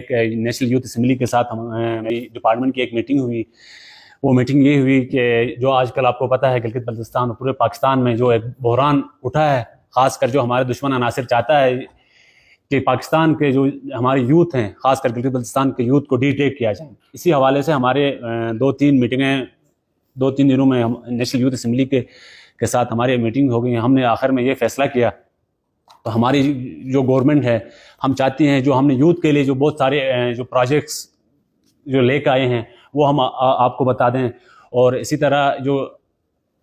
National youth assembly کے ساتھ میری ڈپارٹمنٹ کی ایک میٹنگ ہوئی. وہ میٹنگ یہ ہوئی کہ جو آج کل آپ کو پتہ ہے گلگت بلتستان اور پورے پاکستان میں جو ایک بحران اٹھا ہے، خاص کر جو ہمارے دشمن عناصر چاہتا ہے کہ پاکستان کے جو ہمارے یوتھ ہیں، خاص کر گلگت بلتستان کے یوتھ کو ڈی ٹیک کیا جائے. اسی حوالے سے ہمارے 2-3 میٹنگیں 2-3 دنوں میں نیشنل یوتھ اسمبلی کے ساتھ ہماری میٹنگ ہو گئی. ہم نے آخر میں یہ فیصلہ کیا، تو ہماری جو گورنمنٹ ہے ہم چاہتی ہیں جو ہم نے یوتھ کے لیے جو بہت سارے جو پروجیکٹس جو لے کے آئے ہیں وہ ہم آپ کو بتا دیں. اور اسی طرح جو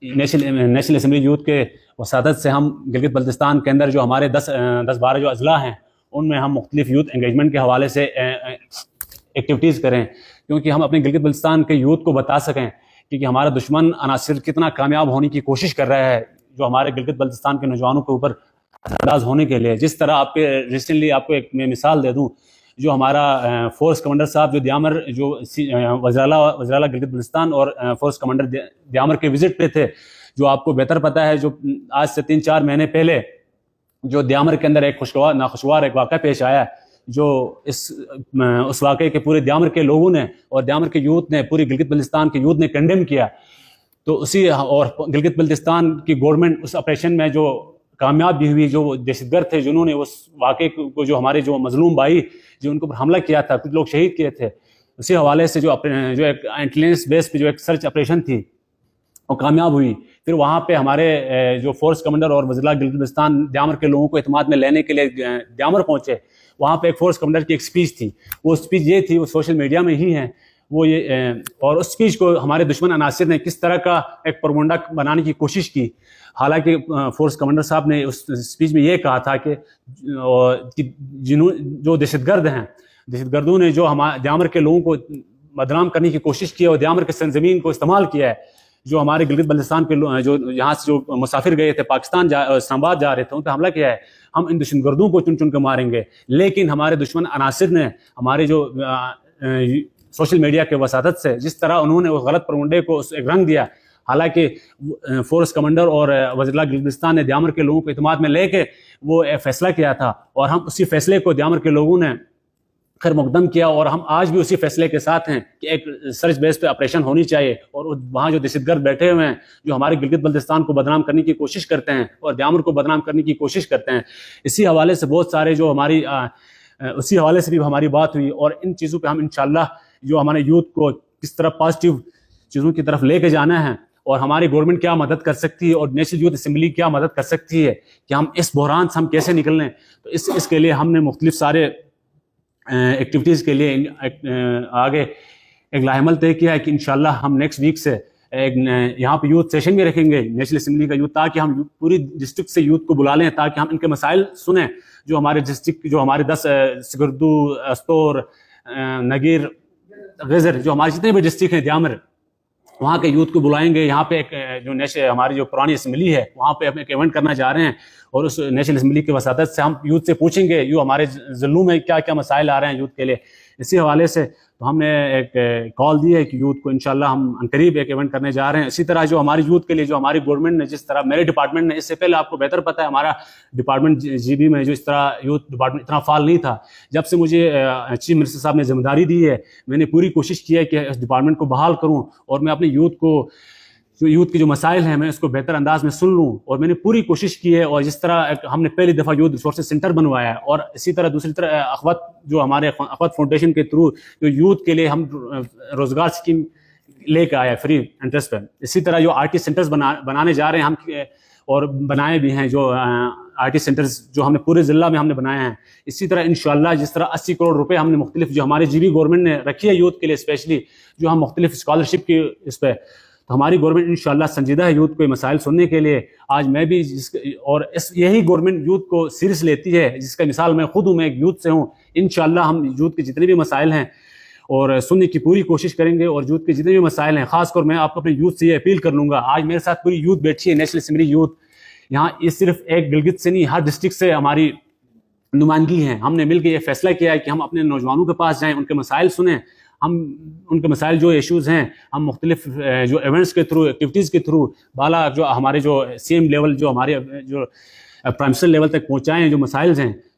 نیشنل اسمبلی یوتھ کے وسادت سے ہم گلگت بلتستان کے اندر جو ہمارے 10-12 جو اضلاع ہیں ان میں ہم مختلف یوتھ انگیجمنٹ کے حوالے سے ایکٹیویٹیز کریں، کیونکہ ہم اپنے گلگت بلتستان کے یوتھ کو بتا سکیں کہ ہمارا دشمن عناصر کتنا کامیاب ہونے کی کوشش کر رہا ہے جو ہمارے گلگت بلتستان کے نوجوانوں کے اوپر انداز ہونے کے لیے. جس طرح آپ کے ریسنٹلی آپ کو ایک میں مثال دے دوں، جو ہمارا فورس کمانڈر صاحب جو دیامر جو وزرالہ گلگت بلتستان اور فورس کمانڈر دیامر کے وزٹ پہ تھے، جو آپ کو بہتر پتہ ہے جو آج سے 3-4 مہینے پہلے جو دیامر کے اندر ایک ناخوشگوار ایک واقعہ پیش آیا ہے، جو اس واقعے کے پورے دیامر کے لوگوں نے اور دیامر کے یوتھ نے، پوری گلگت بلتستان کے یوتھ نے کنڈیم کیا. تو اسی اور گلگت بلتستان کی گورنمنٹ اس آپریشن میں جو کامیاب بھی ہوئی، جو دہشت گرد تھے جنہوں نے اس واقعے کو جو ہمارے جو مظلوم بھائی جو ان کو حملہ کیا تھا، کچھ لوگ شہید کیے تھے، اسی حوالے سے جو ایک انٹیلیجنس بیس پہ جو ایک سرچ آپریشن تھی وہ کامیاب ہوئی. پھر وہاں پہ ہمارے جو فورس کمانڈر اور وزرالہ گلگت بلتستان دیامر کے لوگوں کو اعتماد میں لینے کے لیے دیامر پہنچے. وہاں پہ ایک فورس کمانڈر کی ایک سپیچ تھی، وہ اسپیچ یہ تھی، وہ سوشل میڈیا میں ہی ہے وہ یہ، اور اس سپیچ کو ہمارے دشمن عناصر نے کس طرح کا ایک پروپیگنڈا بنانے کی کوشش کی. حالانکہ فورس کمانڈر صاحب نے اس سپیچ میں یہ کہا تھا کہ جو دہشت گرد ہیں، دہشت گردوں نے جو دیامر کے لوگوں کو بدنام کرنے کی کوشش کی اور دیامر کے سرزمین کو استعمال کیا ہے. جو ہمارے گلگت بلتستان کے جو یہاں سے جو مسافر گئے تھے پاکستان اسلام آباد جا رہے تھے، ان پہ حملہ کیا ہے. ہم ان دہشت گردوں کو چن چن کے ماریں گے، لیکن ہمارے دشمن عناصر نے ہمارے جو سوشل میڈیا کے وساطت سے جس طرح انہوں نے اس غلط پروپیگنڈے کو ایک رنگ دیا، حالانکہ فورس کمانڈر اور وزرالہ گلگت بلتستان نے دیامر کے لوگوں کو اعتماد میں لے کے وہ فیصلہ کیا تھا، اور ہم اسی فیصلے کو دیامر کے لوگوں نے خیر مقدم کیا، اور ہم آج بھی اسی فیصلے کے ساتھ ہیں کہ ایک سرچ بیس پہ آپریشن ہونی چاہیے. اور وہاں جو دہشت گرد بیٹھے ہوئے ہیں جو ہمارے گلگت بلتستان کو بدنام کرنے کی کوشش کرتے ہیں اور دیامر کو بدنام کرنے کی کوشش کرتے ہیں، اسی حوالے سے بہت سارے جو اسی حوالے سے بھی ہماری بات ہوئی. اور ان چیزوں پہ ہم انشاءاللہ جو ہمارے یوتھ کو کس طرح پازیٹیو چیزوں کی طرف لے کے جانا ہے، اور ہماری گورنمنٹ کیا مدد کر سکتی ہے اور نیشنل یوتھ اسمبلی کیا مدد کر سکتی ہے کہ ہم اس بحران سے ہم کیسے نکل لیں. تو اس کے لیے ہم نے مختلف سارے ایکٹیویٹیز کے لیے آگے ایک لاہ عمل طے کیا ہے کہ انشاءاللہ ہم نیکسٹ ویک سے یہاں پہ یوتھ سیشن بھی رکھیں گے نیشنل اسمبلی کا یوتھ، تاکہ ہم پوری ڈسٹرکٹ سے یوتھ کو بلا لیں، تاکہ ہم ان کے مسائل سنیں. جو ہمارے ڈسٹرکٹ جو ہمارے 10 سگردو، استور، نگیر، غزر، جو ہمارے جتنے بھی ڈسٹرکٹ ہیں دیامر، وہاں کے یوتھ کو بلائیں گے. یہاں پہ ایک ہماری جو پرانی اسمبلی ہے وہاں پہ ہم ایک ایونٹ کرنا چاہ رہے ہیں، اور اس نیشنل اسمبلی کے وساطت سے ہم یوتھ سے پوچھیں گے جو ہمارے ضلعوں میں کیا کیا مسائل آ رہے ہیں یوتھ کے لیے. اسی حوالے سے تو ہم نے ایک کال دی ہے کہ یوتھ کو انشاءاللہ ہم عنقریب ایک ایونٹ کرنے جا رہے ہیں. اسی طرح جو ہماری یوتھ کے لیے جو ہماری گورنمنٹ نے جس طرح میرے ڈپارٹمنٹ نے، اس سے پہلے آپ کو بہتر پتہ ہے ہمارا ڈپارٹمنٹ جی بی میں جو اس طرح یوتھ ڈپارٹمنٹ اتنا فعال نہیں تھا. جب سے مجھے چیف منسٹر صاحب نے ذمہ داری دی ہے، میں نے پوری کوشش کی ہے کہ اس ڈپارٹمنٹ کو بحال کروں، اور میں اپنے یوتھ کو یوتھ کے جو مسائل ہیں میں اس کو بہتر انداز میں سن لوں. اور میں نے پوری کوشش کی ہے، اور جس طرح ہم نے پہلی دفعہ یوتھ ریسورسز سینٹر بنوایا ہے، اور اسی طرح دوسری طرف اخوت جو ہمارے اخوت فاؤنڈیشن کے تھرو جو یوتھ کے لیے ہم روزگار اسکیم لے کے آیا فری انٹرسٹ پہ. اسی طرح جو آر ٹی سینٹرز بنانے جا رہے ہیں ہم، اور بنائے بھی ہیں جو آر ٹی سینٹرز جو ہم نے پورے ضلع میں ہم نے بنائے ہیں. اسی طرح انشاءاللہ جس طرح 80 کروڑ روپے ہم نے مختلف جو ہماری جی بی گورنمنٹ نے رکھی ہے یوتھ کے لیے اسپیشلی، جو ہم مختلف اسکالرشپ کی اس پہ، تو ہماری گورنمنٹ انشاءاللہ سنجیدہ ہے یوتھ کو مسائل سننے کے لیے. آج میں بھی اور یہی گورنمنٹ یوتھ کو سیریس لیتی ہے، جس کا مثال میں خود ہوں، میں ایک یوتھ سے ہوں. انشاءاللہ ہم یوتھ کے جتنے بھی مسائل ہیں اور سننے کی پوری کوشش کریں گے، اور یوتھ کے جتنے بھی مسائل ہیں، خاص کر میں آپ کو اپنے یوتھ سے یہ اپیل کر لوں گا. آج میرے ساتھ پوری یوتھ بیٹھی ہے، نیشنل اسمبلی یوتھ. یہاں یہ صرف ایک گلگت سے نہیں، ہر ڈسٹرکٹ سے ہماری نمائندگی ہیں. ہم نے مل کے یہ فیصلہ کیا ہے کہ ہم اپنے نوجوانوں کے پاس جائیں، ان کے مسائل سنیں، ہم ان کے مسائل جو ایشوز ہیں ہم مختلف جو ایونٹس کے تھرو، ایکٹیویٹیز کے تھرو بالا جو ہمارے جو سی ایم لیول جو ہمارے جو پرائم منسٹر لیول تک پہنچائیں جو مسائل ہیں.